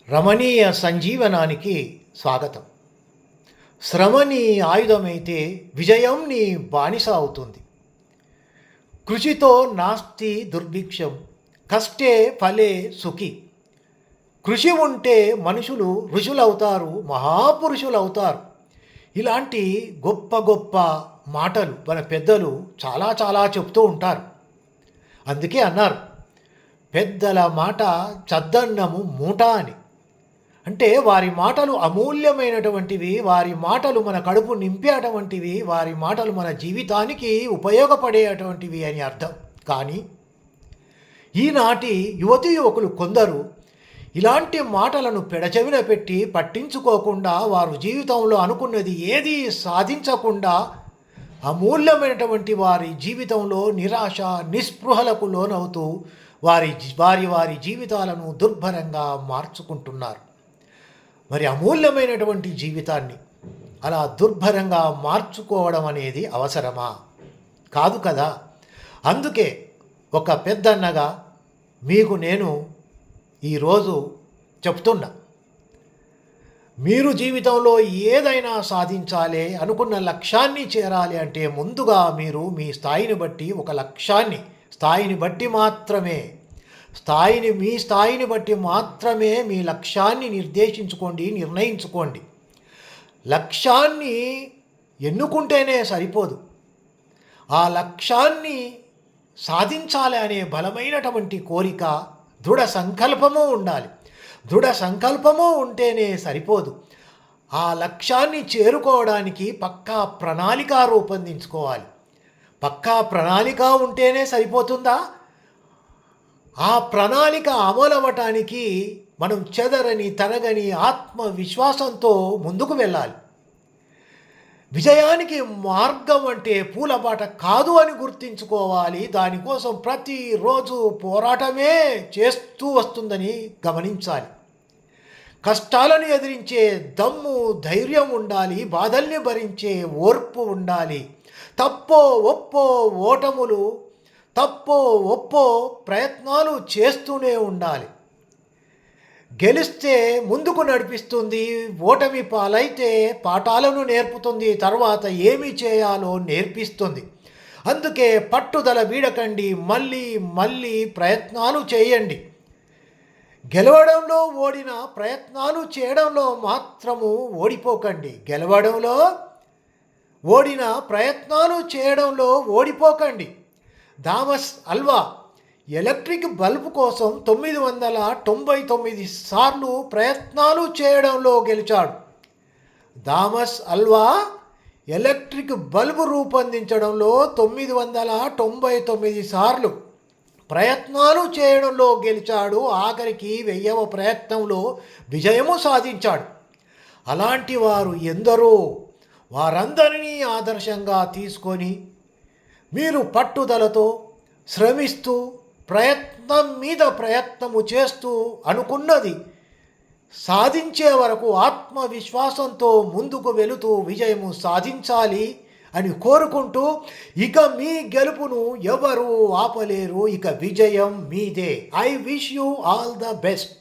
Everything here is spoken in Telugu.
రమణీయ సంజీవనానికి స్వాగతం. శ్రమ నీ ఆయుధమైతే విజయం నీ బానిస అవుతుంది. కృషితో నాస్తి దుర్భిక్షం, కష్టే ఫలే సుఖి. కృషి ఉంటే మనుషులు ఋషులవుతారు, మహాపురుషులవుతారు. ఇలాంటి గొప్ప గొప్ప మాటలు మన పెద్దలు చాలా చాలా చెప్తూ ఉంటారు. అందుకే అన్నారు, పెద్దల మాట చద్దన్నము మూట అని. అంటే వారి మాటలు అమూల్యమైనటువంటివి, వారి మాటలు మన కడుపు నింపేటువంటివి, వారి మాటలు మన జీవితానికి ఉపయోగపడేటువంటివి అని అర్థం. కానీ ఈనాటి యువతీ యువకులు కొందరు ఇలాంటి మాటలను పెడచెవిన పెట్టి పట్టించుకోకుండా వారు జీవితంలో అనుకున్నది ఏదీ సాధించకుండా అమూల్యమైనటువంటి వారి జీవితంలో నిరాశ నిస్పృహలకు లోనవుతూ వారి వారి వారి జీవితాలను దుర్భరంగా మార్చుకుంటున్నారు. మరి అమూల్యమైనటువంటి జీవితాన్ని అలా దుర్భరంగా మార్చుకోవడం అనేది అవసరమా? కాదు కదా. అందుకే ఒక పెద్దన్నగా మీకు నేను ఈరోజు చెప్తున్నా, మీరు జీవితంలో ఏదైనా సాధించాలి, అనుకున్న లక్ష్యాన్ని చేరాలి అంటే ముందుగా మీరు మీ స్థాయిని బట్టి ఒక స్థాయిని బట్టి మాత్రమే మీ స్థాయిని బట్టి మాత్రమే మీ లక్ష్యాన్ని నిర్ణయించుకోండి. లక్ష్యాన్ని ఎన్నుకుంటేనే సరిపోదు, ఆ లక్ష్యాన్ని సాధించాలి అనే బలమైనటువంటి కోరిక, దృఢ సంకల్పము ఉండాలి. దృఢ సంకల్పము ఉంటేనే సరిపోదు, ఆ లక్ష్యాన్ని చేరుకోవడానికి పక్కా ప్రణాళిక రూపొందించుకోవాలి. పక్కా ప్రణాళిక ఉంటేనే సరిపోతుందా? ఆ ప్రణాళిక అమలవటానికి మనం చెదరని తరగని ఆత్మవిశ్వాసంతో ముందుకు వెళ్ళాలి. విజయానికి మార్గం అంటే పూలబాట కాదు అని గుర్తించుకోవాలి. దానికోసం ప్రతిరోజు పోరాటమే చేస్తూ వస్తుందని గమనించాలి. కష్టాలను ఎదిరించే దమ్ము ధైర్యం ఉండాలి. బాధల్ని భరించే ఓర్పు ఉండాలి. తప్పో ఒప్పో ప్రయత్నాలు చేస్తూనే ఉండాలి. గెలిస్తే ముందుకు నడిపిస్తుంది, ఓటమి పాలైతే పాఠాలను నేర్పుతుంది, తర్వాత ఏమి చేయాలో నేర్పిస్తుంది. అందుకే పట్టుదల వీడకండి, మళ్ళీ ప్రయత్నాలు చేయండి. గెలవడంలో ఓడిన ప్రయత్నాలు చేయడంలో మాత్రము ఓడిపోకండి. గెలవడంలో ఓడిన ప్రయత్నాలు చేయడంలో ఓడిపోకండి. థామస్ అల్వా ఎలక్ట్రిక్ బల్బు కోసం 999 సార్లు ప్రయత్నాలు చేయడంలో గెలిచాడు. థామస్ అల్వా ఎలక్ట్రిక్ బల్బు రూపొందించడంలో 999 సార్లు ప్రయత్నాలు చేయడంలో గెలిచాడు. ఆఖరికి 1000వ ప్రయత్నంలో విజయము సాధించాడు. అలాంటి వారు ఎందరో. వారందరినీ ఆదర్శంగా తీసుకొని మీరు పట్టుదలతో శ్రమిస్తూ ప్రయత్నం మీద ప్రయత్నము చేస్తూ అనుకున్నది సాధించే వరకు ఆత్మవిశ్వాసంతో ముందుకు వెళుతూ విజయము సాధించాలి అని కోరుకుంటూ, ఇక మీ గెలుపును ఎవరు ఆపలేరు. ఇక విజయం మీదే. I wish you all the best.